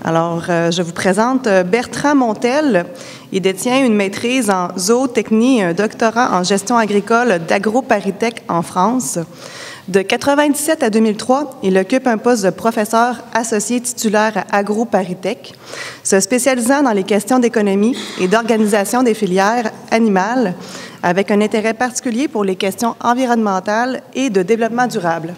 Alors, je vous présente Bertrand Montel. Il détient une maîtrise en zootechnie et un doctorat en gestion agricole d'AgroParisTech en France. De 1997 à 2003, il occupe un poste de professeur associé titulaire à AgroParisTech, se spécialisant dans les questions d'économie et d'organisation des filières animales, avec un intérêt particulier pour les questions environnementales et de développement durable.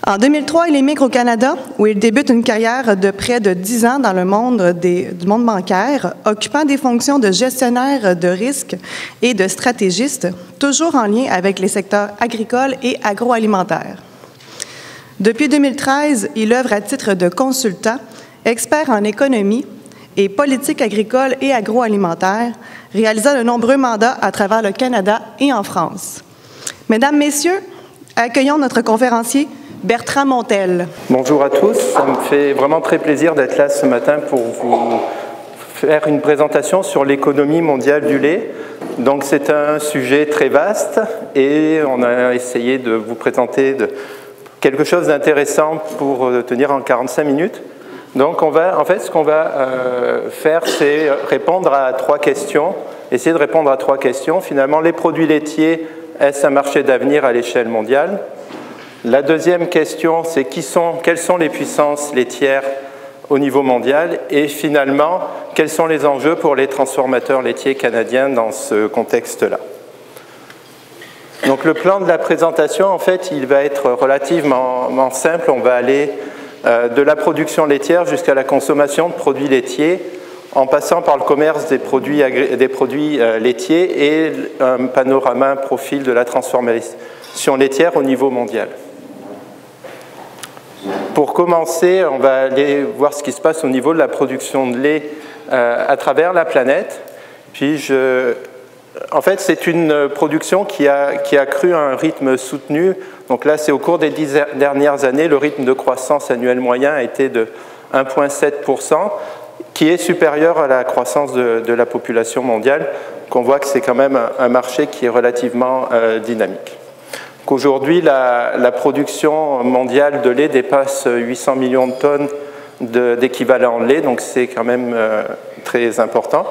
En 2003, il émigre au Canada, où il débute une carrière de près de 10 ans dans le monde du monde bancaire, occupant des fonctions de gestionnaire de risque et de stratégiste, toujours en lien avec les secteurs agricoles et agroalimentaires. Depuis 2013, il œuvre à titre de consultant, expert en économie et politique agricole et agroalimentaire, réalisant de nombreux mandats à travers le Canada et en France. Mesdames, Messieurs, accueillons notre conférencier, Bertrand Montel. Bonjour à tous, ça me fait vraiment très plaisir d'être là ce matin pour vous faire une présentation sur l'économie mondiale du lait. Donc c'est un sujet très vaste et on a essayé de vous présenter quelque chose d'intéressant pour tenir en 45 minutes. Donc ce qu'on va faire, c'est répondre à 3 questions, essayer de répondre à 3 questions. Finalement, les produits laitiers, est-ce un marché d'avenir à l'échelle mondiale ? La deuxième question, c'est quelles sont les puissances laitières au niveau mondial? Et finalement, quels sont les enjeux pour les transformateurs laitiers canadiens dans ce contexte-là? Donc le plan de la présentation, en fait, il va être relativement simple. On va aller de la production laitière jusqu'à la consommation de produits laitiers, en passant par le commerce des produits laitiers et un panorama, un profil de la transformation laitière au niveau mondial. Pour commencer, on va aller voir ce qui se passe au niveau de la production de lait à travers la planète. Puis en fait, c'est une production qui a cru à un rythme soutenu. Donc là, c'est au cours des 10 dernières années, le rythme de croissance annuel moyen a été de 1,7%, qui est supérieur à la croissance de la population mondiale. Donc on voit que c'est quand même un marché qui est relativement dynamique. Aujourd'hui, la production mondiale de lait dépasse 800 millions de tonnes d'équivalent lait, donc c'est quand même très important.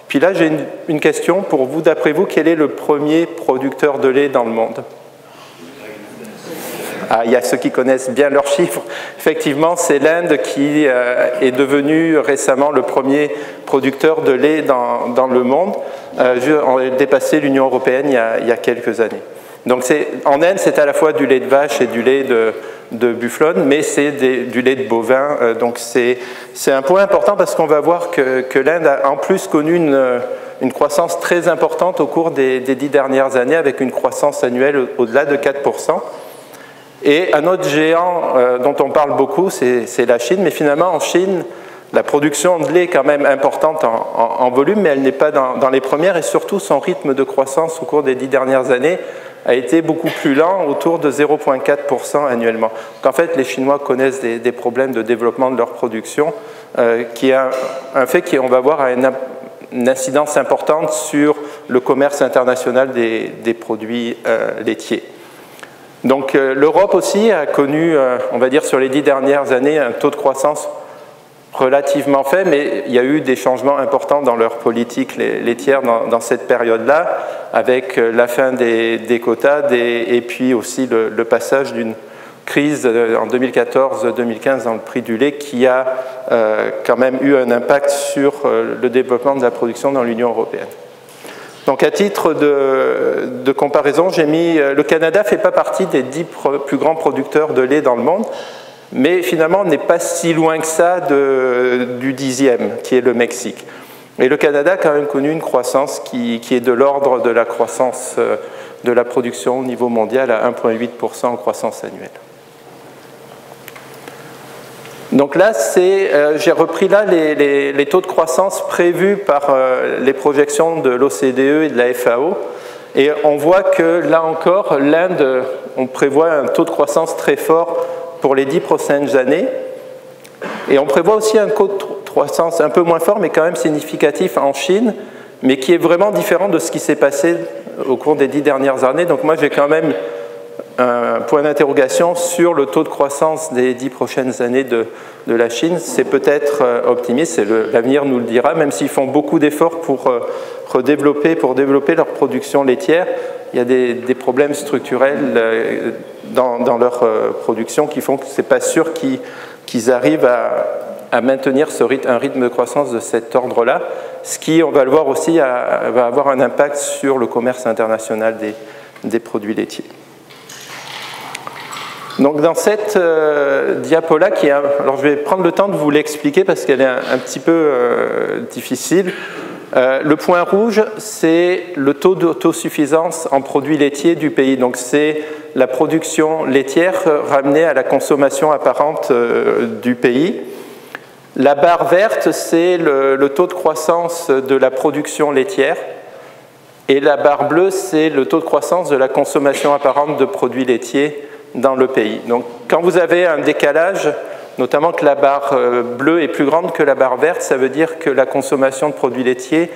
Puis là, j'ai une question pour vous. D'après vous, quel est le premier producteur de lait dans le monde? Ah, il y a ceux qui connaissent bien leurs chiffres. Effectivement, c'est l'Inde qui est devenue récemment le premier producteur de lait dans le monde. On a dépassé l'Union européenne il y a quelques années. Donc en Inde, c'est à la fois du lait de vache et du lait de bufflonne, mais c'est du lait de bovin. Donc c'est un point important parce qu'on va voir que l'Inde a en plus connu une croissance très importante au cours des 10 dernières années, avec une croissance annuelle au-delà de 4%. Et un autre géant dont on parle beaucoup, c'est la Chine. Mais finalement, en Chine, la production de lait est quand même importante en volume, mais elle n'est pas dans les premières. Et surtout, son rythme de croissance au cours des 10 dernières années a été beaucoup plus lent, autour de 0,4% annuellement. Donc en fait, les Chinois connaissent des problèmes de développement de leur production, qui est un fait qu'on va voir a une incidence importante sur le commerce international des produits laitiers. Donc l'Europe aussi a connu, on va dire sur les 10 dernières années, un taux de croissance relativement faible, mais il y a eu des changements importants dans leur politique laitière dans cette période-là, avec la fin des quotas et puis aussi le passage d'une crise en 2014-2015 dans le prix du lait qui a quand même eu un impact sur le développement de la production dans l'Union européenne. Donc à titre de comparaison, j'ai mis le Canada ne fait pas partie des 10 plus grands producteurs de lait dans le monde, mais finalement on n'est pas si loin que ça du 10e, qui est le Mexique. Et le Canada a quand même connu une croissance qui est de l'ordre de la croissance de la production au niveau mondial à 1,8% en croissance annuelle. Donc là, j'ai repris là les taux de croissance prévus par les projections de l'OCDE et de la FAO. Et on voit que là encore, l'Inde, on prévoit un taux de croissance très fort pour les 10 prochaines années. Et on prévoit aussi un taux de croissance un peu moins fort, mais quand même significatif en Chine, mais qui est vraiment différent de ce qui s'est passé au cours des 10 dernières années. Donc moi, j'ai quand même un point d'interrogation sur le taux de croissance des 10 prochaines années de la Chine. C'est peut-être optimiste, l'avenir nous le dira, même s'ils font beaucoup d'efforts pour développer leur production laitière. Il y a des problèmes structurels dans leur production qui font que ce n'est pas sûr qu'ils arrivent à maintenir un rythme de croissance de cet ordre-là, ce qui, on va le voir aussi, va avoir un impact sur le commerce international des produits laitiers. Donc dans cette diapo-là, alors je vais prendre le temps de vous l'expliquer parce qu'elle est un petit peu difficile. Le point rouge, c'est le taux d'autosuffisance en produits laitiers du pays. Donc c'est la production laitière ramenée à la consommation apparente du pays. La barre verte, c'est le taux de croissance de la production laitière. Et la barre bleue, c'est le taux de croissance de la consommation apparente de produits laitiers dans le pays. Donc quand vous avez un décalage, notamment que la barre bleue est plus grande que la barre verte, ça veut dire que la consommation de produits laitiers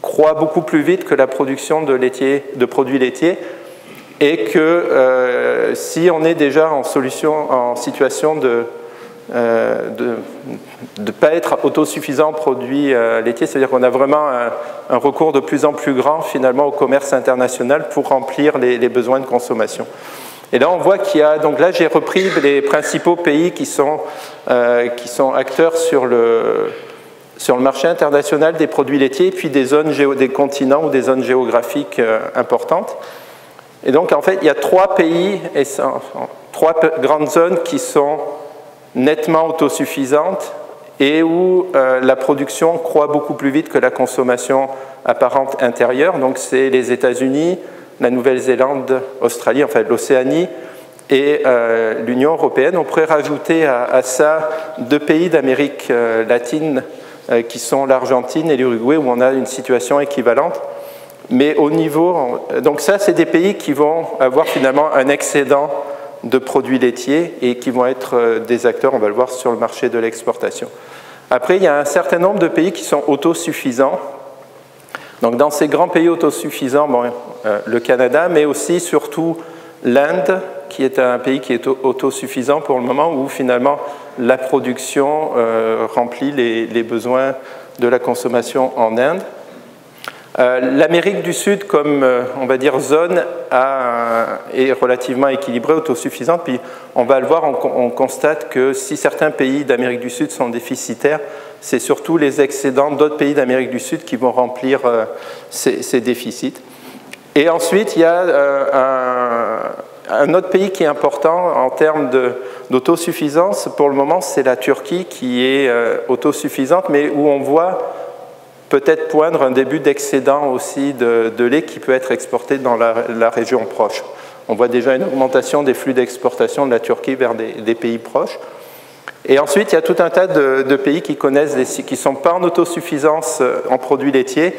croît beaucoup plus vite que la production de produits laitiers et que si on est déjà en situation de ne pas être autosuffisant en produits laitiers, c'est-à-dire qu'on a vraiment un recours de plus en plus grand finalement au commerce international pour remplir les besoins de consommation. Et là, on voit qu'il y a, donc là, j'ai repris les principaux pays qui sont acteurs sur le marché international des produits laitiers, puis des continents ou des zones géographiques importantes. Et donc, en fait, il y a 3 pays, 3 grandes zones qui sont nettement autosuffisantes et où la production croît beaucoup plus vite que la consommation apparente intérieure. Donc, c'est les États-Unis, la Nouvelle-Zélande, Australie, enfin l'Océanie et l'Union européenne. On pourrait rajouter à ça 2 pays d'Amérique latine qui sont l'Argentine et l'Uruguay où on a une situation équivalente. Mais au niveau... Donc ça, c'est des pays qui vont avoir finalement un excédent de produits laitiers et qui vont être des acteurs, on va le voir, sur le marché de l'exportation. Après, il y a un certain nombre de pays qui sont autosuffisants. Donc dans ces grands pays autosuffisants, le Canada, mais aussi surtout l'Inde, qui est un pays qui est autosuffisant pour le moment, où finalement la production remplit les besoins de la consommation en Inde. L'Amérique du Sud, comme on va dire zone, est relativement équilibrée, autosuffisante. Puis on va le voir, on constate que si certains pays d'Amérique du Sud sont déficitaires, c'est surtout les excédents d'autres pays d'Amérique du Sud qui vont remplir ces déficits. Et ensuite, il y a un autre pays qui est important en termes d'autosuffisance. Pour le moment, c'est la Turquie qui est autosuffisante, mais où on voit peut-être poindre un début d'excédent aussi de lait qui peut être exporté dans la région proche. On voit déjà une augmentation des flux d'exportation de la Turquie vers des pays proches. Et ensuite, il y a tout un tas de pays qui ne sont pas en autosuffisance en produits laitiers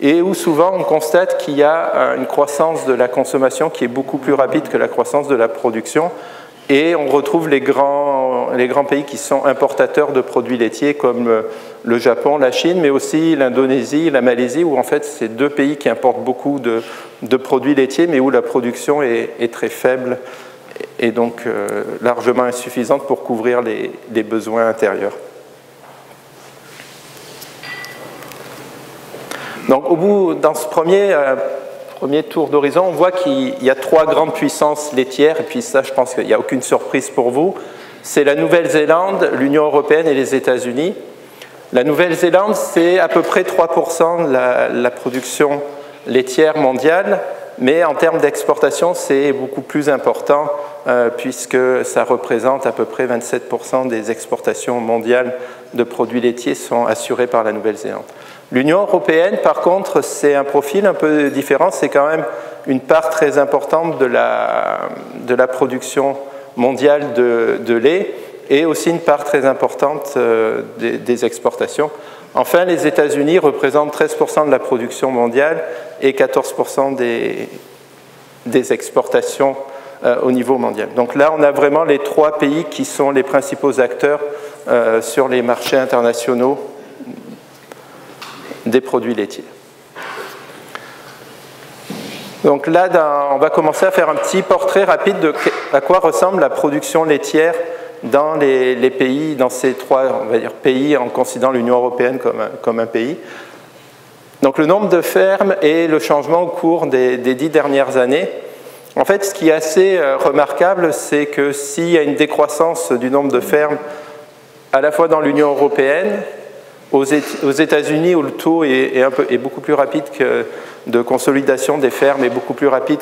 et où souvent on constate qu'il y a une croissance de la consommation qui est beaucoup plus rapide que la croissance de la production. Et on retrouve les grands pays qui sont importateurs de produits laitiers comme le Japon, la Chine, mais aussi l'Indonésie, la Malaisie, où en fait c'est 2 pays qui importent beaucoup de produits laitiers, mais où la production est très faible et donc largement insuffisante pour couvrir les besoins intérieurs. Donc dans ce premier tour d'horizon, on voit qu'il y a 3 grandes puissances laitières, et puis ça, je pense qu'il n'y a aucune surprise pour vous. C'est la Nouvelle-Zélande, l'Union européenne et les États-Unis. La Nouvelle-Zélande, c'est à peu près 3% de la production laitière mondiale, mais en termes d'exportation, c'est beaucoup plus important, puisque ça représente à peu près 27% des exportations mondiales de produits laitiers sont assurées par la Nouvelle-Zélande. L'Union européenne, par contre, c'est un profil un peu différent. C'est quand même une part très importante de la production mondiale de lait et aussi une part très importante des exportations. Enfin, les États-Unis représentent 13% de la production mondiale et 14% des exportations au niveau mondial. Donc là, on a vraiment les 3 pays qui sont les principaux acteurs sur les marchés internationaux des produits laitiers. Donc là, on va commencer à faire un petit portrait rapide de à quoi ressemble la production laitière dans les pays, dans ces trois, on va dire, pays, en considérant l'Union européenne comme un pays. Donc le nombre de fermes et le changement au cours des 10 dernières années. En fait, ce qui est assez remarquable, c'est que s'il y a une décroissance du nombre de fermes, à la fois dans l'Union européenne, aux États-Unis, où le taux est beaucoup plus rapide de consolidation des fermes, est beaucoup plus rapide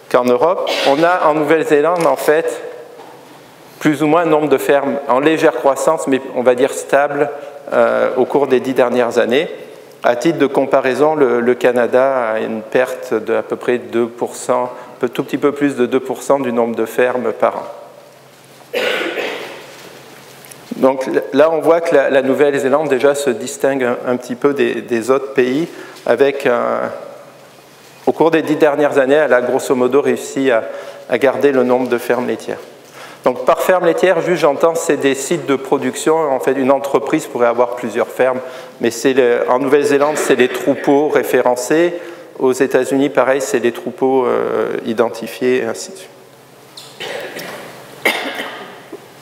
qu'en Europe, on a en Nouvelle-Zélande, en fait, plus ou moins un nombre de fermes en légère croissance, mais on va dire stable au cours des 10 dernières années. À titre de comparaison, le Canada a une perte d'à peu près 2%, un tout petit peu plus de 2% du nombre de fermes par an. Donc là, on voit que la Nouvelle-Zélande déjà se distingue un petit peu des autres pays, avec, au cours des 10 dernières années, elle a grosso modo réussi à garder le nombre de fermes laitières. Donc par ferme laitière, juste j'entends, c'est des sites de production. En fait, une entreprise pourrait avoir plusieurs fermes, mais en Nouvelle-Zélande, c'est les troupeaux référencés. Aux États-Unis, pareil, c'est les troupeaux identifiés, et ainsi de suite.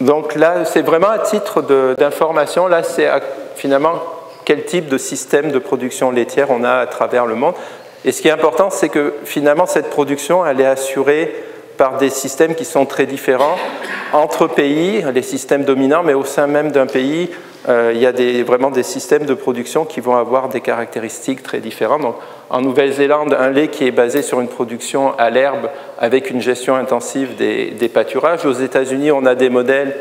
Donc là, c'est vraiment à titre d'information. Là, c'est finalement quel type de système de production laitière on a à travers le monde. Et ce qui est important, c'est que finalement, cette production, elle est assurée par des systèmes qui sont très différents entre pays, les systèmes dominants, mais au sein même d'un pays, il y a vraiment des systèmes de production qui vont avoir des caractéristiques très différentes. Donc, en Nouvelle-Zélande, un lait qui est basé sur une production à l'herbe avec une gestion intensive des pâturages. Aux États-Unis, on a des modèles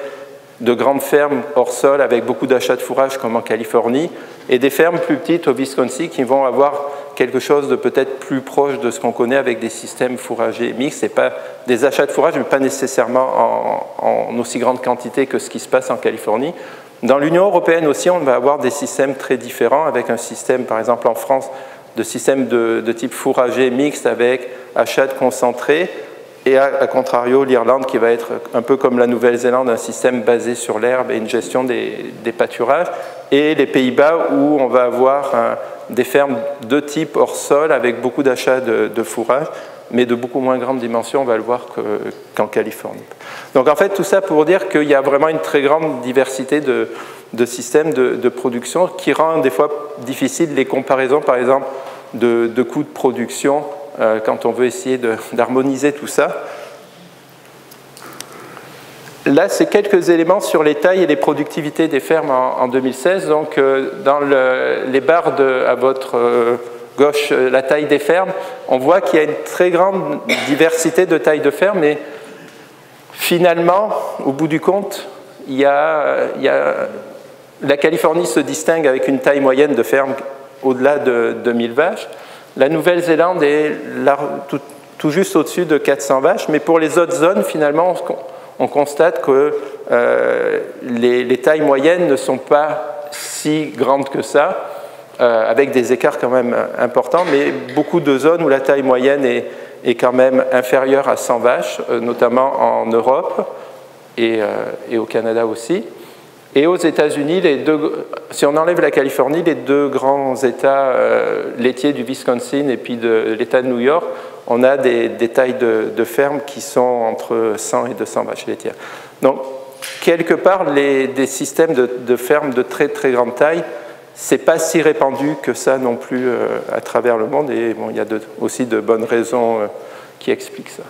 de grandes fermes hors sol avec beaucoup d'achats de fourrage comme en Californie, et des fermes plus petites au Wisconsin qui vont avoir quelque chose de peut-être plus proche de ce qu'on connaît avec des systèmes fourragers mixtes. Ce n'est pas des achats de fourrage, mais pas nécessairement en aussi grande quantité que ce qui se passe en Californie. Dans l'Union européenne aussi, on va avoir des systèmes très différents, avec un système, par exemple en France, de système de type fourrager mixte avec achat de concentré, et à contrario, l'Irlande qui va être un peu comme la Nouvelle-Zélande, un système basé sur l'herbe et une gestion des pâturages, et les Pays-Bas où on va avoir des fermes de type hors sol avec beaucoup d'achats de fourrage, mais de beaucoup moins grande dimension, on va le voir qu'en Californie. Donc en fait, tout ça pour dire qu'il y a vraiment une très grande diversité de systèmes de production qui rend des fois difficile les comparaisons, par exemple, de coûts de production quand on veut essayer d'harmoniser tout ça. Là, c'est quelques éléments sur les tailles et les productivités des fermes en 2016. Donc, dans les barres à votre gauche, la taille des fermes, on voit qu'il y a une très grande diversité de tailles de fermes, mais finalement, au bout du compte, la Californie se distingue avec une taille moyenne de ferme au-delà de 2000 vaches. La Nouvelle-Zélande est tout juste au-dessus de 400 vaches, mais pour les autres zones, finalement, on constate que les tailles moyennes ne sont pas si grandes que ça, avec des écarts quand même importants, mais beaucoup de zones où la taille moyenne est quand même inférieure à 100 vaches, notamment en Europe et au Canada aussi. Et aux États-Unis, si on enlève la Californie, les deux grands États laitiers du Wisconsin et puis de l'État de New York, on a des tailles de fermes qui sont entre 100 et 200 vaches laitières. Donc, quelque part, des systèmes de fermes de très très grande taille, ce n'est pas si répandu que ça non plus à travers le monde. Et bon, il y a aussi de bonnes raisons qui expliquent ça.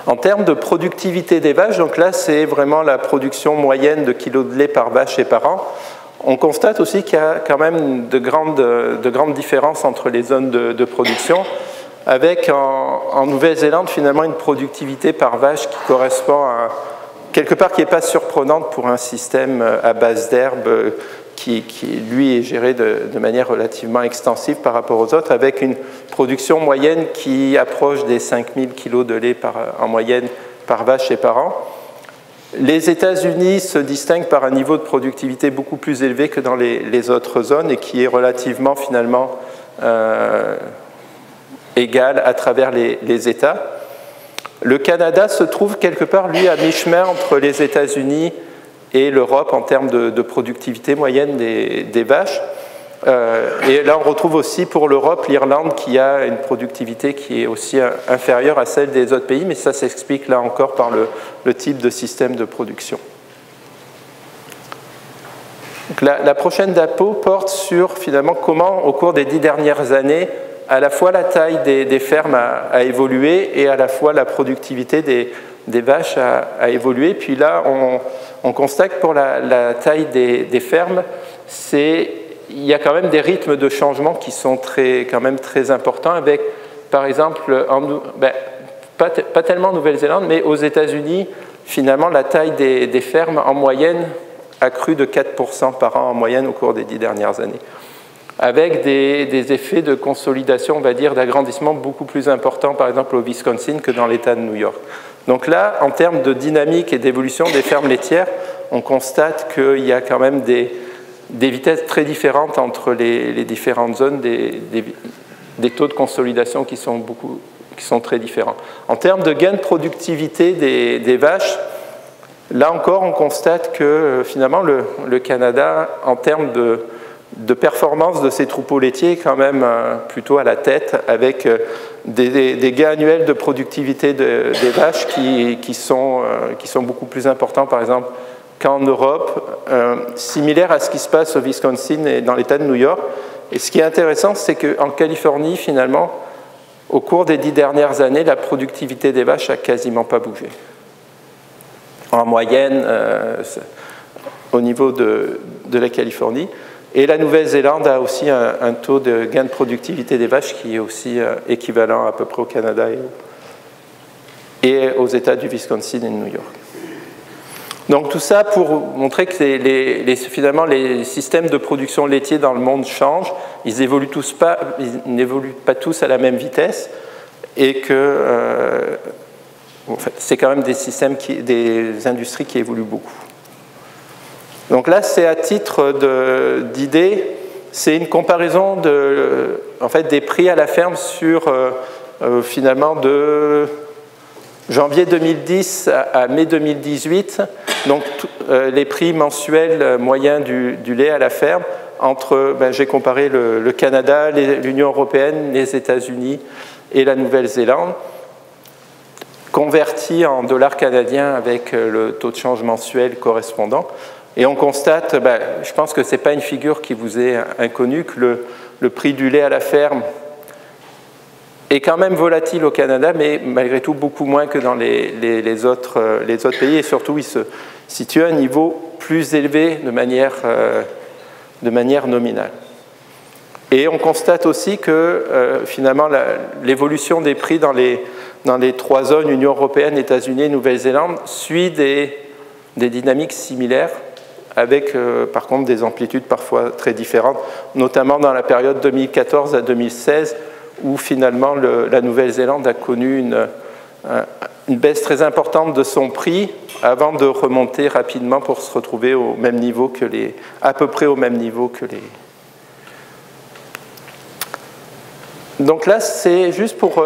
En termes de productivité des vaches, donc là c'est vraiment la production moyenne de kilos de lait par vache et par an, on constate aussi qu'il y a quand même de grandes différences entre les zones de production, avec en Nouvelle-Zélande finalement une productivité par vache qui correspond à quelque part qui n'est pas surprenante pour un système à base d'herbe qui lui est géré de manière relativement extensive par rapport aux autres, avec une production moyenne qui approche des 5000 kg de lait en moyenne par vache et par an. Les États-Unis se distinguent par un niveau de productivité beaucoup plus élevé que dans les autres zones et qui est relativement finalement égal à travers les États. Le Canada se trouve quelque part, lui, à mi-chemin entre les États-Unis et l'Europe en termes de productivité moyenne des vaches. Et là, on retrouve aussi pour l'Europe, l'Irlande, qui a une productivité qui est aussi inférieure à celle des autres pays, mais ça s'explique là encore par le type de système de production. Donc la prochaine diapo porte sur finalement comment, au cours des 10 dernières années, à la fois la taille des fermes a évolué et à la fois la productivité des vaches a évolué. Puis là, on constate que pour la taille des fermes, il y a quand même des rythmes de changement qui sont quand même très importants avec, par exemple, pas tellement en Nouvelle-Zélande, mais aux États-Unis, finalement, la taille des fermes en moyenne a cru de 4% par an en moyenne au cours des 10 dernières années, avec des effets de consolidation, on va dire, d'agrandissement beaucoup plus importants, par exemple au Wisconsin, que dans l'État de New York. Donc là, en termes de dynamique et d'évolution des fermes laitières, on constate qu'il y a quand même des vitesses très différentes entre les différentes zones, des taux de consolidation qui sont très différents. En termes de gain de productivité des vaches, là encore, on constate que finalement le Canada, en termes de performance de ces troupeaux laitiers, est quand même plutôt à la tête, avec des gains annuels de productivité des vaches qui sont beaucoup plus importants, par exemple, qu'en Europe, similaire à ce qui se passe au Wisconsin et dans l'État de New York. Et ce qui est intéressant, c'est qu'en Californie, finalement, au cours des 10 dernières années, la productivité des vaches n'a quasiment pas bougé. En moyenne, au niveau de la Californie. Et la Nouvelle-Zélande a aussi un taux de gain de productivité des vaches qui est aussi équivalent à peu près au Canada et aux États du Wisconsin et de New York. Donc tout ça pour montrer que finalement les systèmes de production laitier dans le monde changent, ils n'évoluent pas tous à la même vitesse et que en fait, c'est quand même des systèmes, des industries qui évoluent beaucoup. Donc là, c'est à titre d'idée, c'est une comparaison en fait, des prix à la ferme sur finalement de janvier 2010 à mai 2018. Donc les prix mensuels moyens du lait à la ferme entre, j'ai comparé le Canada, l'Union européenne, les États-Unis et la Nouvelle-Zélande, convertis en dollars canadiens avec le taux de change mensuel correspondant. Et on constate, je pense que ce n'est pas une figure qui vous est inconnue, que le prix du lait à la ferme est quand même volatile au Canada, mais malgré tout beaucoup moins que dans les autres pays, et surtout il se situe à un niveau plus élevé de manière nominale. Et on constate aussi que finalement l'évolution des prix dans les 3 zones, Union européenne, États-Unis et Nouvelle-Zélande, suit des dynamiques similaires, avec par contre des amplitudes parfois très différentes, notamment dans la période 2014 à 2016, où finalement la Nouvelle-Zélande a connu une baisse très importante de son prix avant de remonter rapidement pour se retrouver au même niveau à peu près au même niveau que les... Donc là, c'est juste pour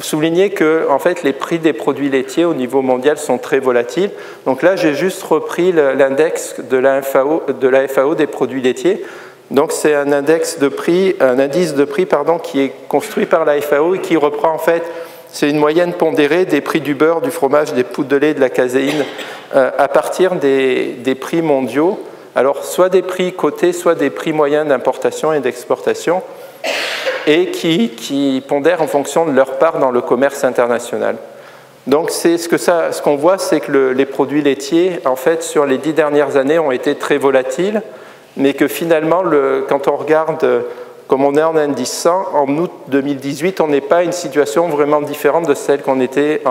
souligner que en fait, les prix des produits laitiers au niveau mondial sont très volatiles. Donc là, j'ai juste repris l'index de la FAO des produits laitiers. Donc c'est un indice de prix qui est construit par la FAO et qui reprend en fait, c'est une moyenne pondérée des prix du beurre, du fromage, des poudres de lait, de la caséine, à partir des prix mondiaux. Alors soit des prix cotés, soit des prix moyens d'importation et d'exportation, et qui pondèrent en fonction de leur part dans le commerce international. Donc ce qu'on voit, c'est que les produits laitiers, en fait, sur les 10 dernières années, ont été très volatiles, mais que finalement, quand on regarde, comme on est en indice 100, en août 2018, on n'est pas à une situation vraiment différente de celle qu'on était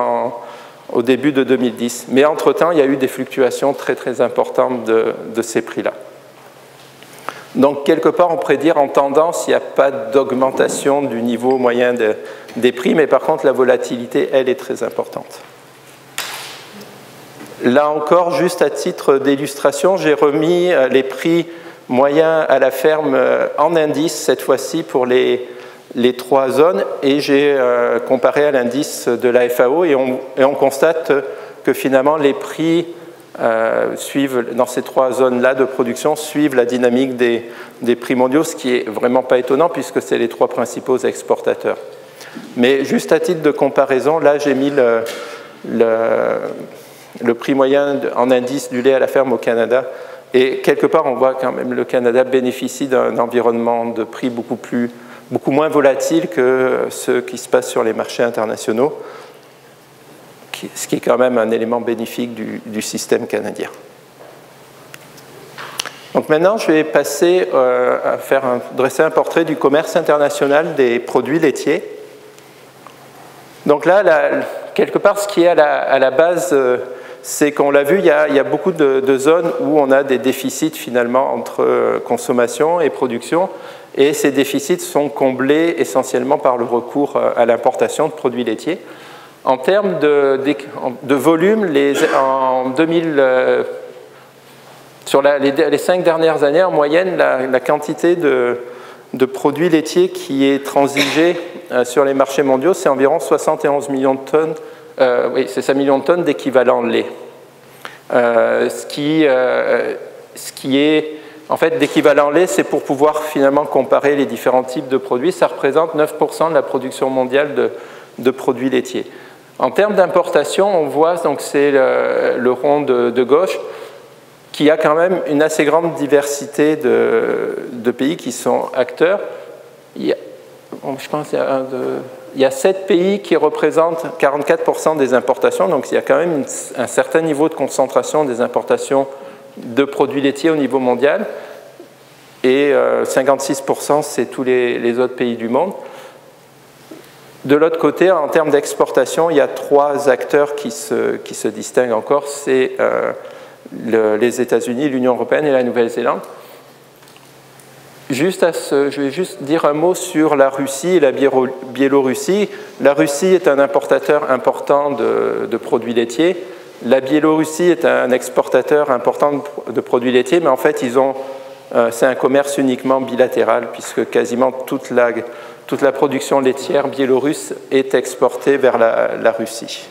au début de 2010. Mais entre-temps, il y a eu des fluctuations très très importantes de ces prix-là. Donc, quelque part, on pourrait dire en tendance, il n'y a pas d'augmentation du niveau moyen des prix, mais par contre, la volatilité, elle, est très importante. Là encore, juste à titre d'illustration, j'ai remis les prix moyens à la ferme en indice, cette fois-ci pour les 3 zones, et j'ai comparé à l'indice de la FAO, et on constate que finalement, les prix dans ces 3 zones-là de production, suivent la dynamique des prix mondiaux, ce qui est vraiment pas étonnant puisque c'est les 3 principaux exportateurs. Mais juste à titre de comparaison, là j'ai mis le prix moyen en indice du lait à la ferme au Canada. Et quelque part, on voit quand même le Canada bénéficie d'un environnement de prix beaucoup moins volatile que ce qui se passe sur les marchés internationaux, ce qui est quand même un élément bénéfique du système canadien. Donc maintenant, je vais passer à dresser un portrait du commerce international des produits laitiers. Donc là, quelque part, ce qui est à la base, c'est qu'on l'a vu, il y a beaucoup de zones où on a des déficits finalement entre consommation et production, et ces déficits sont comblés essentiellement par le recours à l'importation de produits laitiers. En termes de volume, sur les 5 dernières années, en moyenne, la quantité de produits laitiers qui est transigée sur les marchés mondiaux, c'est environ 71 millions de tonnes. Oui, c'est 5 millions de tonnes d'équivalent lait. Ce qui est, en fait, d'équivalent lait, c'est pour pouvoir finalement comparer les différents types de produits. Ça représente 9% de la production mondiale de produits laitiers. En termes d'importation, on voit, donc c'est le rond de gauche, qui a quand même une assez grande diversité de pays qui sont acteurs. Je pense qu'il y a 7 pays qui représentent 44% des importations, donc il y a quand même un certain niveau de concentration des importations de produits laitiers au niveau mondial, et 56% c'est tous les autres pays du monde. De l'autre côté, en termes d'exportation, il y a 3 acteurs qui se distinguent encore, c'est les États-Unis, l'Union européenne et la Nouvelle-Zélande. Je vais juste dire un mot sur la Russie et la Biélorussie. La Russie est un importateur important de produits laitiers. La Biélorussie est un exportateur important de produits laitiers, mais en fait, c'est un commerce uniquement bilatéral, puisque quasiment toute la production laitière biélorusse est exportée vers la Russie.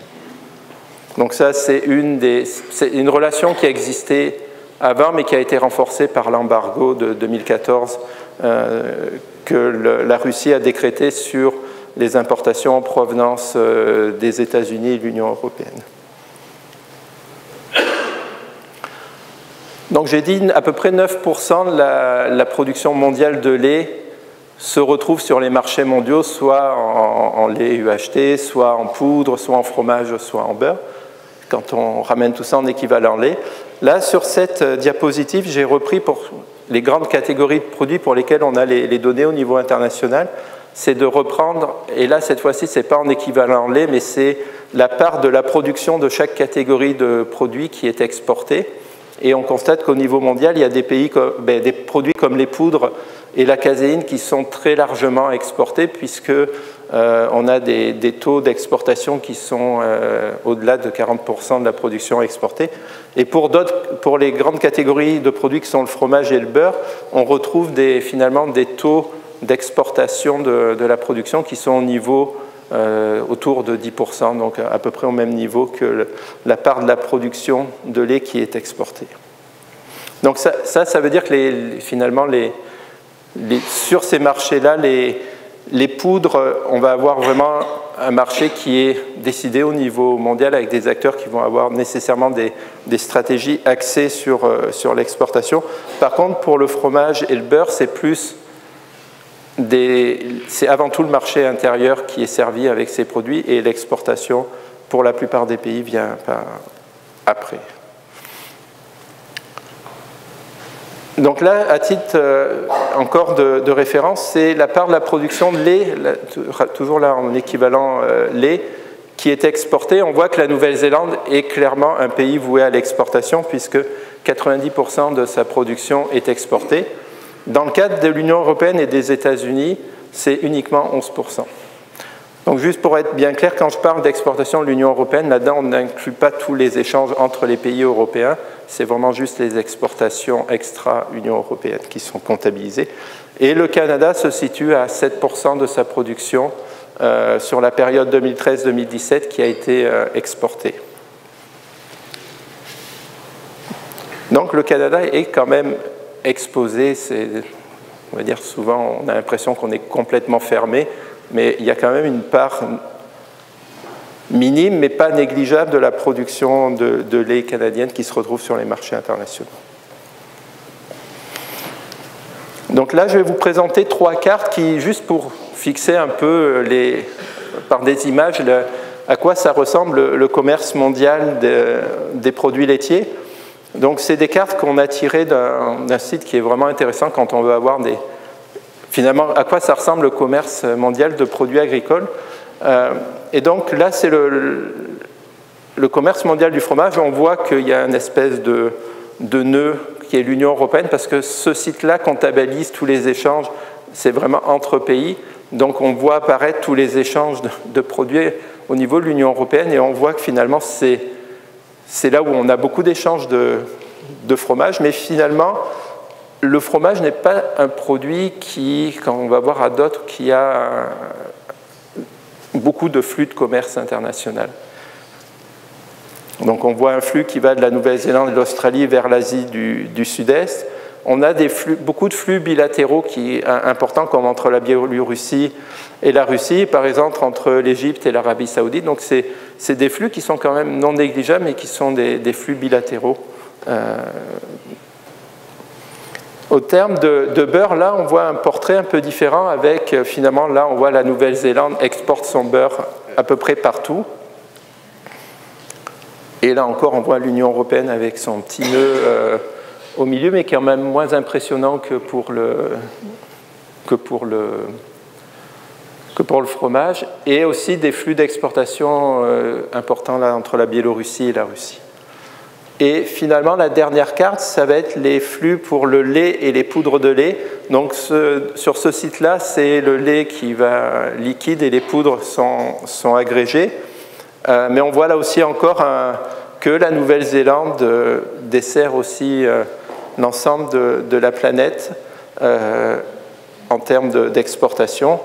Donc ça, c'est une relation qui a existé avant, mais qui a été renforcée par l'embargo de 2014 que la Russie a décrété sur les importations en provenance des États-Unis et de l'Union européenne. Donc j'ai dit à peu près 9% de la production mondiale de lait se retrouve sur les marchés mondiaux, soit en lait UHT, soit en poudre, soit en fromage, soit en beurre, quand on ramène tout ça en équivalent lait. Là, sur cette diapositive, j'ai repris pour les grandes catégories de produits pour lesquels on a les données au niveau international, c'est de reprendre, et là, cette fois-ci, ce n'est pas en équivalent lait, mais c'est la part de la production de chaque catégorie de produits qui est exportée. Et on constate qu'au niveau mondial, il y a des produits comme les poudres et la caséine qui sont très largement exportés, puisque on a des taux d'exportation qui sont au-delà de 40% de la production exportée. Et pour les grandes catégories de produits qui sont le fromage et le beurre, on retrouve finalement des taux d'exportation de la production qui sont au niveau autour de 10%, donc à peu près au même niveau que la part de la production de lait qui est exportée. Donc ça veut dire que finalement, sur ces marchés-là, les poudres, on va avoir vraiment un marché qui est décidé au niveau mondial avec des acteurs qui vont avoir nécessairement des stratégies axées sur l'exportation. Par contre, pour le fromage et le beurre, c'est avant tout le marché intérieur qui est servi avec ces produits, et l'exportation, pour la plupart des pays, vient après. Donc là, à titre encore de référence, c'est la part de la production de lait, toujours là en équivalent lait, qui est exportée. On voit que la Nouvelle-Zélande est clairement un pays voué à l'exportation, puisque 90% de sa production est exportée. Dans le cadre de l'Union européenne et des États-Unis, c'est uniquement 11%. Donc juste pour être bien clair, quand je parle d'exportation de l'Union européenne, là-dedans, on n'inclut pas tous les échanges entre les pays européens, c'est vraiment juste les exportations extra-Union européenne qui sont comptabilisées. Et le Canada se situe à 7% de sa production sur la période 2013-2017 qui a été exportée. Donc le Canada est quand même exposé, on va dire souvent on a l'impression qu'on est complètement fermé, mais il y a quand même une part minime, mais pas négligeable, de la production de lait canadienne qui se retrouve sur les marchés internationaux. Donc là, je vais vous présenter 3 cartes qui, juste pour fixer un peu par des images à quoi ça ressemble le commerce mondial des produits laitiers. Donc c'est des cartes qu'on a tirées d'un site qui est vraiment intéressant quand on veut avoir finalement à quoi ça ressemble le commerce mondial de produits agricoles. Et donc là, c'est le commerce mondial du fromage. On voit qu'il y a une espèce de nœud qui est l'Union européenne, parce que ce site-là comptabilise tous les échanges, c'est vraiment entre pays. Donc on voit apparaître tous les échanges de produits au niveau de l'Union européenne, et on voit que finalement c'est là où on a beaucoup d'échanges de fromage, mais finalement le fromage n'est pas un produit qui, quand on va voir à d'autres, qui a beaucoup de flux de commerce international. Donc on voit un flux qui va de la Nouvelle-Zélande et de l'Australie vers l'Asie du Sud-Est. On a beaucoup de flux bilatéraux importants, comme entre la Biélorussie et la Russie, par exemple entre l'Égypte et l'Arabie saoudite. Donc c'est des flux qui sont quand même non négligeables, mais qui sont des flux bilatéraux. Au terme de beurre, là, on voit un portrait un peu différent avec, finalement, là, on voit la Nouvelle-Zélande exporte son beurre à peu près partout. Et là encore, on voit l'Union européenne avec son petit nœud au milieu, mais qui est quand même moins impressionnant que pour le fromage. Et aussi des flux d'exportation importants là, entre la Biélorussie et la Russie. Et finalement, la dernière carte, ça va être les flux pour le lait et les poudres de lait. Donc sur ce site-là, c'est le lait qui va liquide et les poudres sont agrégées. Mais on voit là aussi encore que la Nouvelle-Zélande dessert aussi l'ensemble de la planète en termes d'exportation,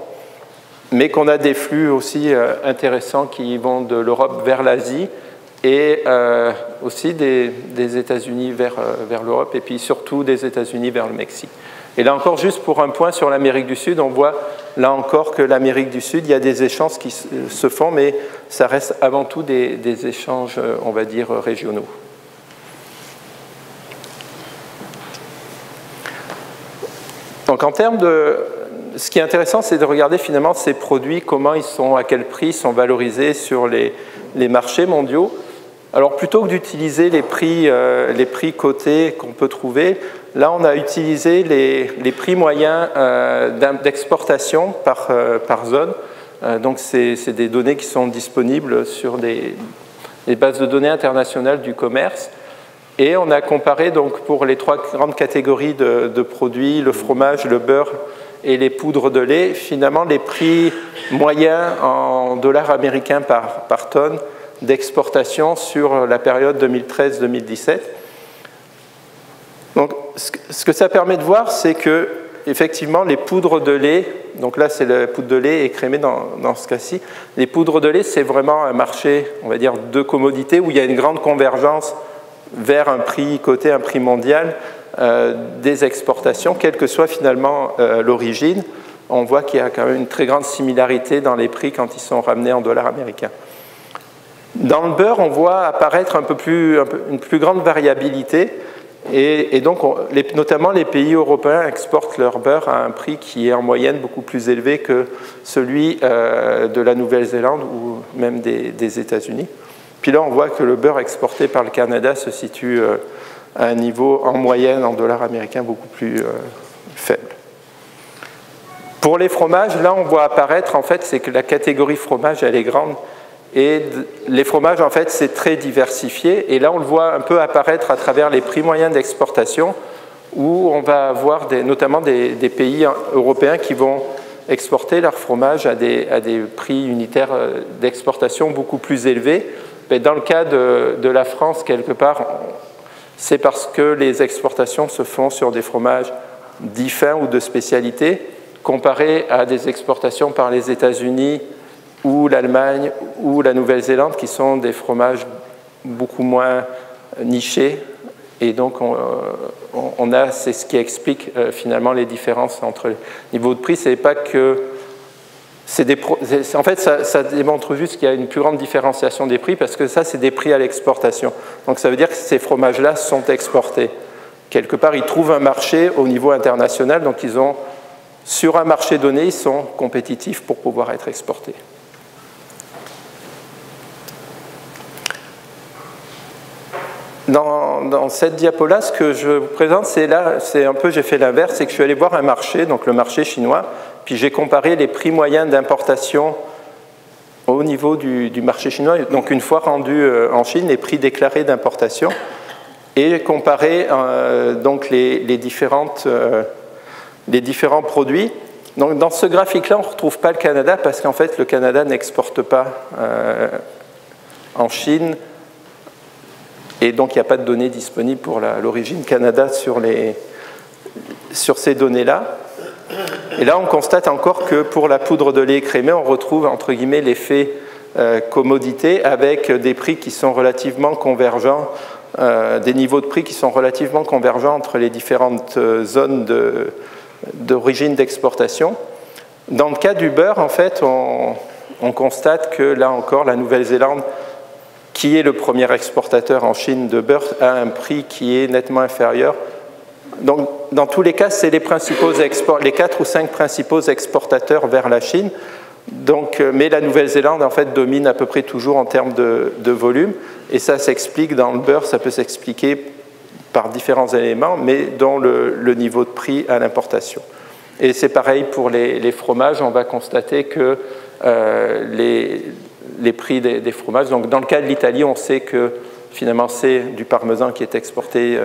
mais qu'on a des flux aussi intéressants qui vont de l'Europe vers l'Asie et aussi des États-Unis vers l'Europe, et puis surtout des États-Unis vers le Mexique. Et là encore, juste pour un point sur l'Amérique du Sud, on voit là encore que l'Amérique du Sud, il y a des échanges qui se font, mais ça reste avant tout des échanges, on va dire, régionaux. Donc en termes de... Ce qui est intéressant, c'est de regarder finalement ces produits, comment ils sont, à quel prix ils sont valorisés sur les marchés mondiaux. Alors plutôt que d'utiliser les prix cotés qu'on peut trouver, là on a utilisé les prix moyens d'exportation par zone. Donc c'est des données qui sont disponibles sur les bases de données internationales du commerce. Et on a comparé donc pour les 3 grandes catégories de produits, le fromage, le beurre et les poudres de lait, finalement les prix moyens en dollars américains par tonne d'exportation sur la période 2013-2017. Donc ce que ça permet de voir, c'est que effectivement les poudres de lait, donc là c'est la poudre de lait écrémée dans ce cas-ci, les poudres de lait c'est vraiment un marché, on va dire, de commodité où il y a une grande convergence vers un prix coté, un prix mondial des exportations, quelle que soit finalement l'origine. On voit qu'il y a quand même une très grande similarité dans les prix quand ils sont ramenés en dollars américains. Dans le beurre, on voit apparaître une plus grande variabilité, et donc notamment les pays européens exportent leur beurre à un prix qui est en moyenne beaucoup plus élevé que celui de la Nouvelle-Zélande ou même des États-Unis. Puis là, on voit que le beurre exporté par le Canada se situe à un niveau en moyenne en dollars américains beaucoup plus faible. Pour les fromages, là, on voit apparaître, en fait, c'est que la catégorie fromage, elle est grande. Et les fromages, en fait, c'est très diversifié. Et là, on le voit un peu apparaître à travers les prix moyens d'exportation, où on va avoir notamment des pays européens qui vont exporter leur fromage à des prix unitaires d'exportation beaucoup plus élevés. Mais dans le cas de la France, quelque part, c'est parce que les exportations se font sur des fromages dits fins ou de spécialité, comparé à des exportations par les États-Unis ou l'Allemagne ou la Nouvelle-Zélande, qui sont des fromages beaucoup moins nichés Et donc, c'est ce qui explique finalement les différences entre les niveaux de prix. C'est pas que... en fait, ça démontre juste qu'il y a une plus grande différenciation des prix parce que ça, c'est des prix à l'exportation. Donc, ça veut dire que ces fromages-là sont exportés. Quelque part, ils trouvent un marché au niveau international. Donc, sur un marché donné, ils sont compétitifs pour pouvoir être exportés. Dans cette diapo-là, ce que je vous présente, j'ai fait l'inverse, c'est que je suis allé voir un marché, donc le marché chinois, puis j'ai comparé les prix moyens d'importation au niveau du marché chinois, donc une fois rendu en Chine, les prix déclarés d'importation, et j'ai comparé donc les différents produits. Donc dans ce graphique-là, on ne retrouve pas le Canada, parce qu'en fait, le Canada n'exporte pas en Chine, et donc il n'y a pas de données disponibles pour l'origine Canada sur ces données-là. Et là, on constate encore que pour la poudre de lait écrémé, on retrouve entre guillemets l'effet commodité avec des prix qui sont relativement convergents, des niveaux de prix qui sont relativement convergents entre les différentes zones d'origine d'exportation. Dans le cas du beurre, en fait, on constate que là encore, la Nouvelle-Zélande, qui est le premier exportateur en Chine de beurre, a un prix qui est nettement inférieur. Donc, dans tous les cas, c'est les 4 ou 5 principaux exportateurs vers la Chine. Donc, mais la Nouvelle-Zélande, en fait, domine à peu près toujours en termes de volume. Et ça s'explique dans le beurre, ça peut s'expliquer par différents éléments, mais dont le niveau de prix à l'importation. Et c'est pareil pour les fromages, on va constater que les prix des fromages. Donc, dans le cas de l'Italie, on sait que finalement c'est du parmesan qui est exporté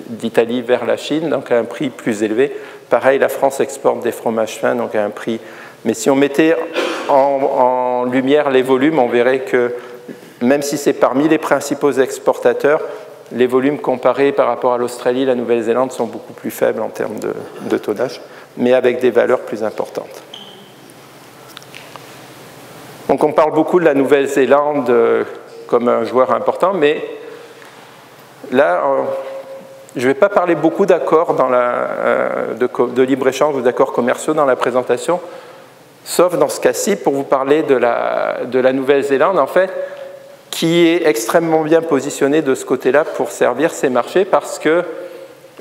d'Italie vers la Chine, donc à un prix plus élevé. Pareil, la France exporte des fromages fins, donc à un prix. Mais si on mettait en lumière les volumes, on verrait que même si c'est parmi les principaux exportateurs, les volumes comparés par rapport à l'Australie et la Nouvelle-Zélande sont beaucoup plus faibles en termes de tonnage, mais avec des valeurs plus importantes. Donc on parle beaucoup de la Nouvelle-Zélande comme un joueur important, mais là, je ne vais pas parler beaucoup d'accords de libre-échange ou d'accords commerciaux dans la présentation, sauf dans ce cas-ci pour vous parler de la Nouvelle-Zélande, en fait, qui est extrêmement bien positionnée de ce côté-là pour servir ces marchés, parce que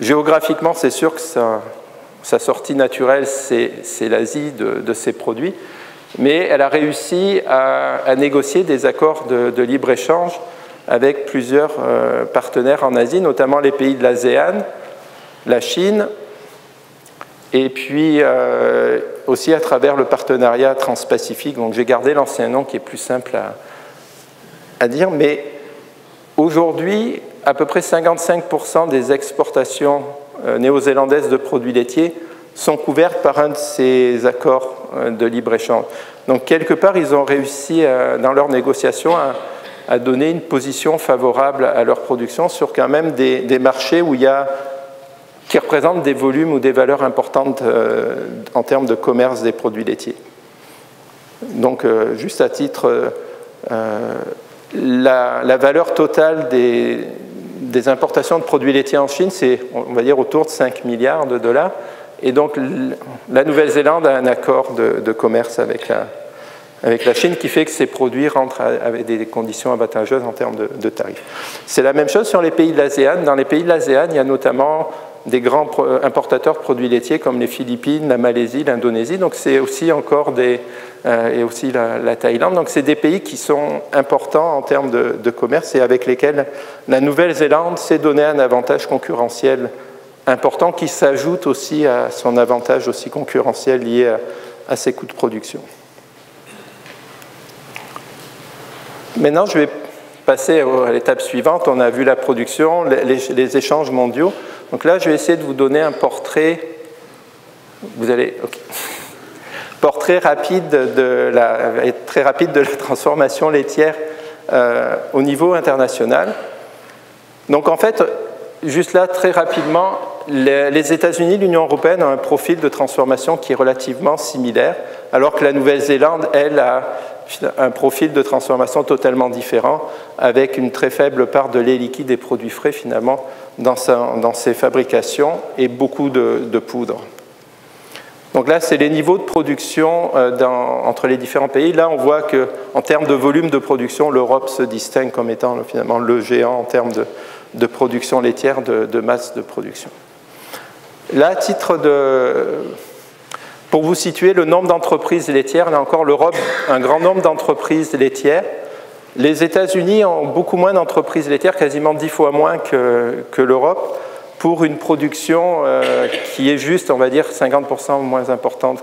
géographiquement, c'est sûr que sa sortie naturelle, c'est l'Asie de ses produits, mais elle a réussi à négocier des accords de libre-échange avec plusieurs partenaires en Asie, notamment les pays de l'ASEAN, la Chine, et puis aussi à travers le partenariat transpacifique. Donc j'ai gardé l'ancien nom qui est plus simple à dire, mais aujourd'hui, à peu près 55% des exportations néo-zélandaises de produits laitiers sont couvertes par un de ces accords de libre-échange. Donc, quelque part, ils ont réussi, dans leurs négociations, à donner une position favorable à leur production sur quand même des marchés qui représentent des volumes ou des valeurs importantes en termes de commerce des produits laitiers. Donc, juste à titre, la valeur totale des importations de produits laitiers en Chine, c'est, on va dire, autour de 5 milliards de dollars. Et donc, la Nouvelle-Zélande a un accord de commerce avec la Chine qui fait que ces produits rentrent avec des conditions avantageuses en termes de tarifs. C'est la même chose sur les pays de l'ASEAN. Dans les pays de l'ASEAN, il y a notamment des grands importateurs de produits laitiers comme les Philippines, la Malaisie, l'Indonésie. Donc, c'est aussi encore et aussi la Thaïlande. Donc, c'est des pays qui sont importants en termes de commerce et avec lesquels la Nouvelle-Zélande s'est donné un avantage concurrentiel important qui s'ajoute aussi à son avantage aussi concurrentiel lié à ses coûts de production. Maintenant, je vais passer à l'étape suivante. On a vu la production, les échanges mondiaux. Donc là, je vais essayer de vous donner un portrait. Portrait rapide très rapide de la transformation laitière au niveau international. Donc en fait, juste là, très rapidement, les États-Unis, l'Union européenne ont un profil de transformation qui est relativement similaire, alors que la Nouvelle-Zélande, elle, a un profil de transformation totalement différent, avec une très faible part de lait liquide et produits frais, finalement, dans ses fabrications, et beaucoup de poudre. Donc là, c'est les niveaux de production entre les différents pays. Là, on voit qu'en termes de volume de production, l'Europe se distingue comme étant finalement le géant en termes de production laitière, de masse de production. Là, pour vous situer le nombre d'entreprises laitières, là encore, l'Europe, un grand nombre d'entreprises laitières. Les États-Unis ont beaucoup moins d'entreprises laitières, quasiment 10 fois moins que l'Europe, pour une production qui est juste, on va dire, 50% moins importante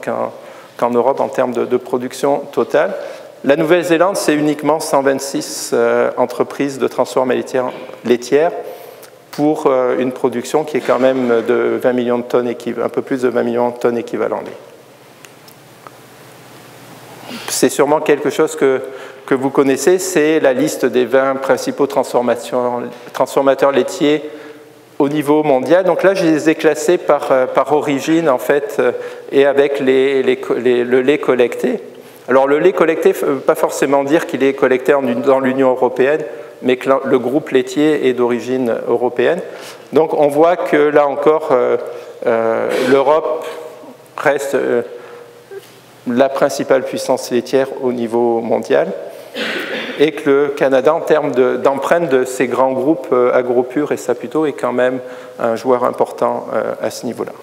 qu'en Europe en termes de production totale. La Nouvelle-Zélande, c'est uniquement 126 entreprises de transformation laitière pour une production qui est quand même de 20 millions de tonnes, un peu plus de 20 millions de tonnes équivalent lait. C'est sûrement quelque chose que vous connaissez, c'est la liste des 20 principaux transformateurs laitiers au niveau mondial. Donc là, je les ai classés par origine, en fait, et avec le lait collecté. Alors, le lait collecté ne veut pas forcément dire qu'il est collecté dans l'Union européenne, mais que le groupe laitier est d'origine européenne. Donc, on voit que, là encore, l'Europe reste la principale puissance laitière au niveau mondial, et que le Canada, en termes d'empreinte de ces grands groupes AgroPure et Saputo, est quand même un joueur important à ce niveau-là.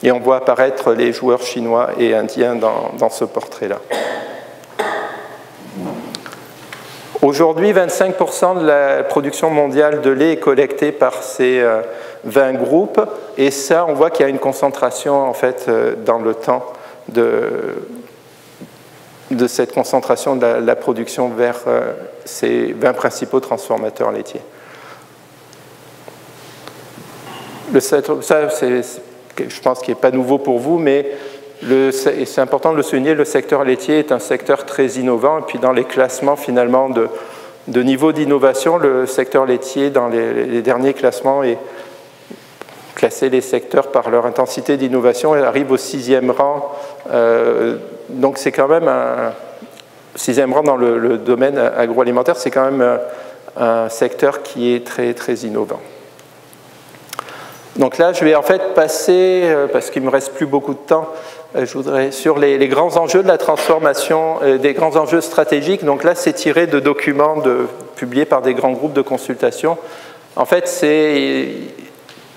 Et on voit apparaître les joueurs chinois et indiens dans ce portrait-là. Aujourd'hui, 25% de la production mondiale de lait est collectée par ces 20 groupes, et ça, on voit qu'il y a une concentration, en fait, dans le temps de cette concentration de la production vers ces 20 principaux transformateurs laitiers. Ça, je pense qu'il n'est pas nouveau pour vous, mais c'est important de le souligner, le secteur laitier est un secteur très innovant, et puis dans les classements finalement de niveau d'innovation, le secteur laitier dans les derniers classements est classer les secteurs par leur intensité d'innovation, elle arrive au 6e rang. Donc c'est quand même un 6e rang dans le domaine agroalimentaire, c'est quand même un secteur qui est très, très innovant. Donc là, je vais en fait passer, parce qu'il ne me reste plus beaucoup de temps, je voudrais sur les grands enjeux de la transformation, des grands enjeux stratégiques. Donc là, c'est tiré de documents publiés par des grands groupes de consultation. En fait, c'est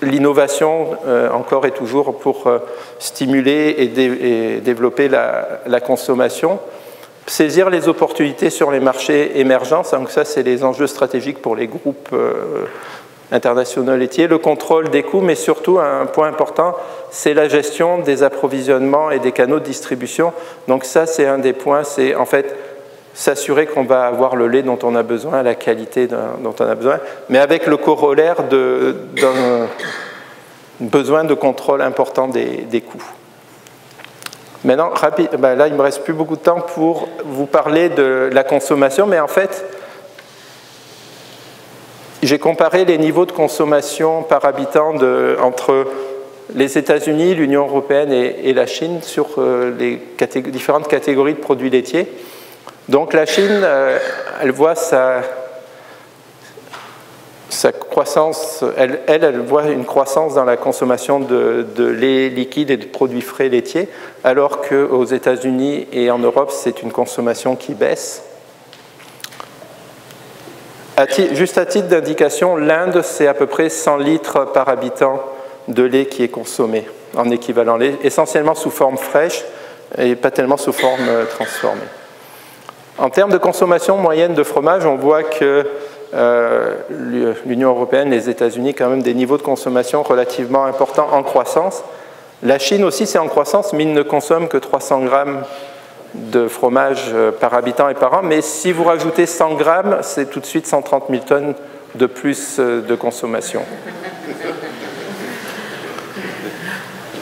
l'innovation, encore et toujours, pour stimuler et développer la consommation, saisir les opportunités sur les marchés émergents, donc ça, c'est les enjeux stratégiques pour les groupes internationaux laitiers, le contrôle des coûts, mais surtout, un point important, c'est la gestion des approvisionnements et des canaux de distribution. Donc ça, c'est un des points, c'est en fait s'assurer qu'on va avoir le lait dont on a besoin, la qualité dont on a besoin, mais avec le corollaire d'un besoin de contrôle important des coûts. Maintenant, là, il ne me reste plus beaucoup de temps pour vous parler de la consommation, mais en fait, j'ai comparé les niveaux de consommation par habitant entre les États-Unis, l'Union européenne et la Chine sur les différentes catégories de produits laitiers. Donc la Chine, elle voit sa croissance, elle voit une croissance dans la consommation de lait liquide et de produits frais laitiers, alors qu'aux États-Unis et en Europe, c'est une consommation qui baisse. Juste à titre d'indication, l'Inde, c'est à peu près 100 litres par habitant de lait qui est consommé en équivalent lait, essentiellement sous forme fraîche et pas tellement sous forme transformée. En termes de consommation moyenne de fromage, on voit que l'Union européenne, les États-Unis, quand même des niveaux de consommation relativement importants en croissance. La Chine aussi, c'est en croissance, mais ils ne consomment que 300 grammes de fromage par habitant et par an. Mais si vous rajoutez 100 grammes, c'est tout de suite 130 000 tonnes de plus de consommation.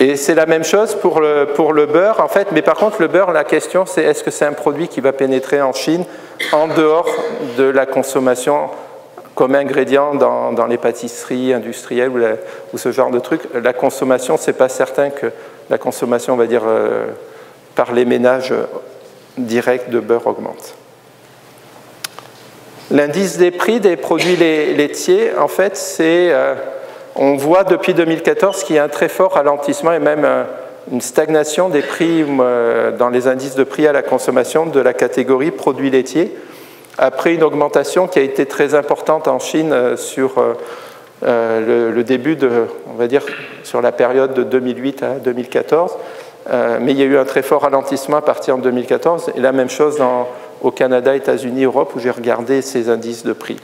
Et c'est la même chose pour le beurre, en fait. Mais par contre, le beurre, la question, c'est est-ce que c'est un produit qui va pénétrer en Chine en dehors de la consommation comme ingrédient dans les pâtisseries industrielles ou ce genre de trucs. La consommation, c'est pas certain que la consommation, on va dire, par les ménages directs de beurre augmente. L'indice des prix des produits laitiers, en fait, on voit depuis 2014 qu'il y a un très fort ralentissement et même une stagnation des prix dans les indices de prix à la consommation de la catégorie produits laitiers, après une augmentation qui a été très importante en Chine sur le début on va dire, sur la période de 2008 à 2014. Mais il y a eu un très fort ralentissement à partir de 2014, et la même chose au Canada, États-Unis, Europe, où j'ai regardé ces indices de prix.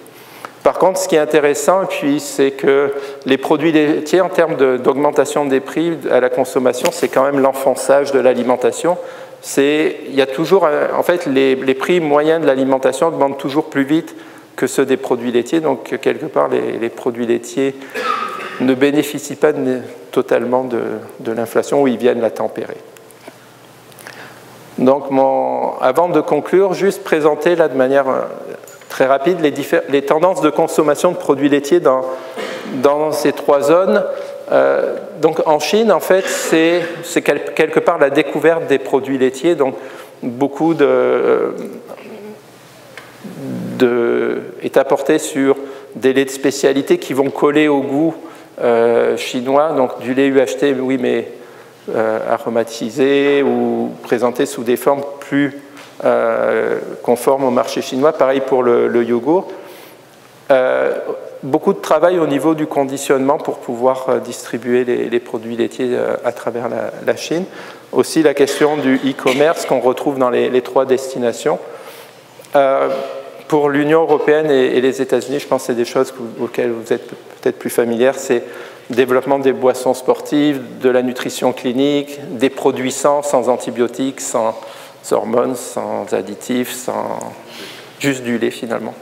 Par contre, ce qui est intéressant, c'est que les produits laitiers, en termes d'augmentation des prix à la consommation, c'est quand même l'enfonçage de l'alimentation. Il y a toujours, en fait, les prix moyens de l'alimentation augmentent toujours plus vite que ceux des produits laitiers, donc quelque part, les produits laitiers ne bénéficient pas totalement de l'inflation, où ils viennent la tempérer. Donc, avant de conclure, juste présenter là de manière très rapide les tendances de consommation de produits laitiers dans ces trois zones. Donc, en Chine, en fait, c'est quelque part la découverte des produits laitiers. Donc, beaucoup est apporté sur des laits de spécialité qui vont coller au goût chinois, donc du lait UHT, oui, mais aromatisé ou présenté sous des formes plus conformes au marché chinois. Pareil pour le yogourt. Beaucoup de travail au niveau du conditionnement pour pouvoir distribuer les produits laitiers à travers la Chine. Aussi la question du e-commerce qu'on retrouve dans les trois destinations. Pour l'Union européenne et les États-Unis, je pense que c'est des choses auxquelles vous êtes peut-être plus familières, c'est le développement des boissons sportives, de la nutrition clinique, des produits sans antibiotiques, sans hormones, sans additifs, juste du lait finalement.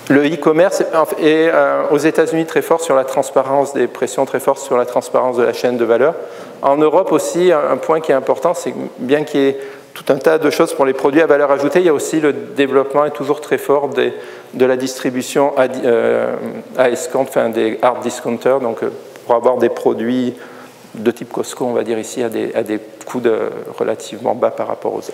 Le e-commerce est aux États-Unis très fort sur la transparence, des pressions très fortes sur la transparence de la chaîne de valeur. En Europe aussi, un point qui est important, c'est que bien qu'il y ait tout un tas de choses pour les produits à valeur ajoutée, il y a aussi le développement est toujours très fort de la distribution à escompte, enfin des hard discounters, donc pour avoir des produits de type Costco, on va dire ici, à des coûts relativement bas par rapport aux autres.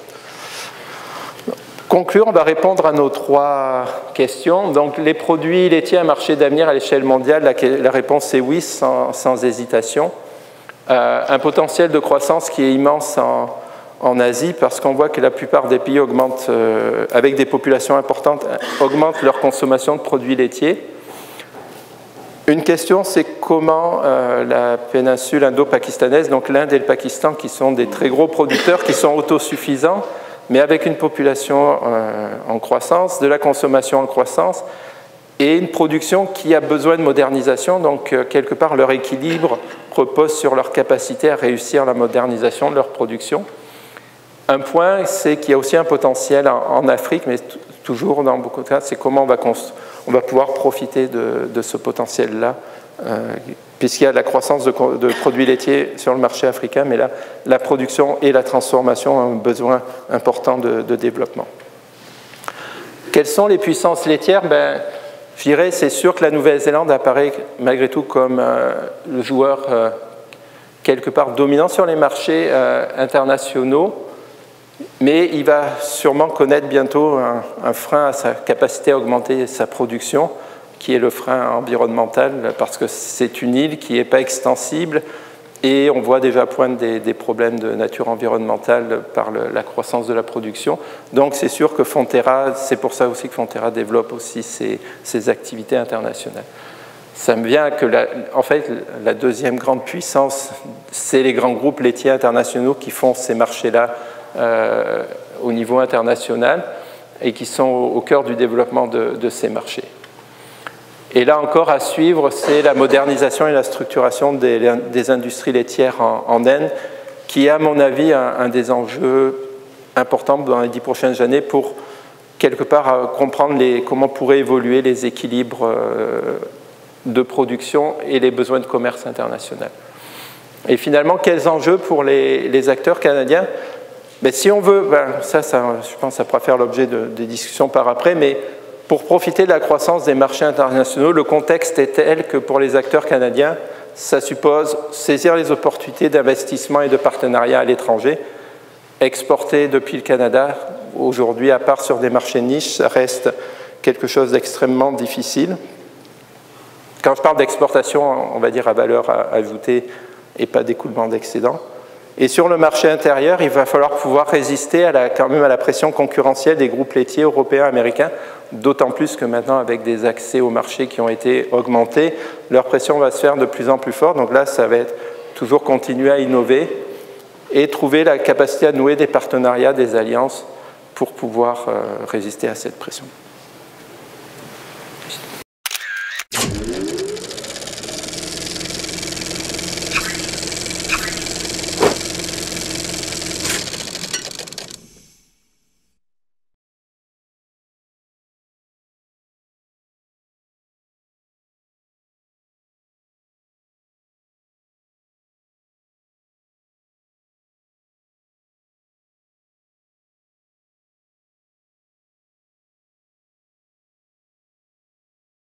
Conclure, on va répondre à nos trois questions. Donc, les produits laitiers, un marché d'avenir à l'échelle mondiale, la réponse est oui, sans hésitation. Un potentiel de croissance qui est immense en Asie, parce qu'on voit que la plupart des pays augmentent, avec des populations importantes, augmentent leur consommation de produits laitiers. Une question, c'est comment la péninsule indo-pakistanaise, donc l'Inde et le Pakistan, qui sont des très gros producteurs, qui sont autosuffisants, mais avec une population en croissance, de la consommation en croissance, et une production qui a besoin de modernisation. Donc, quelque part, leur équilibre repose sur leur capacité à réussir la modernisation de leur production. Un point, c'est qu'il y a aussi un potentiel en Afrique, mais toujours dans beaucoup de cas, c'est comment on va pouvoir profiter de ce potentiel-là, puisqu'il y a la croissance de produits laitiers sur le marché africain, mais là, la production et la transformation ont un besoin important de développement. Quelles sont les puissances laitières? Je dirais, c'est sûr que la Nouvelle-Zélande apparaît malgré tout comme le joueur quelque part dominant sur les marchés internationaux, mais il va sûrement connaître bientôt un frein à sa capacité à augmenter sa production, qui est le frein environnemental, parce que c'est une île qui n'est pas extensible, et on voit déjà poindre des problèmes de nature environnementale par la croissance de la production. Donc c'est sûr que Fonterra, c'est pour ça aussi que Fonterra développe aussi ses activités internationales. Ça me vient que en fait, la deuxième grande puissance, c'est les grands groupes laitiers internationaux qui font ces marchés-là au niveau international et qui sont au cœur du développement de ces marchés. Et là encore à suivre, c'est la modernisation et la structuration des industries laitières en Inde, qui est à mon avis un des enjeux importants dans les 10 prochaines années pour quelque part comprendre comment pourraient évoluer les équilibres de production et les besoins de commerce international. Et finalement, quels enjeux pour les acteurs canadiens? Si on veut, ça, je pense que ça pourra faire l'objet des discussions par après, mais Pour profiter de la croissance des marchés internationaux, le contexte est tel que pour les acteurs canadiens, ça suppose saisir les opportunités d'investissement et de partenariat à l'étranger. Exporter depuis le Canada, aujourd'hui, à part sur des marchés niches, ça reste quelque chose d'extrêmement difficile. Quand je parle d'exportation, on va dire à valeur ajoutée et pas d'écoulement d'excédent. Et sur le marché intérieur, il va falloir pouvoir résister quand même à la pression concurrentielle des groupes laitiers européens, américains, d'autant plus que maintenant, avec des accès au marché qui ont été augmentés, leur pression va se faire de plus en plus forte. Donc là, ça va être toujours continuer à innover et trouver la capacité à nouer des partenariats, des alliances pour pouvoir résister à cette pression.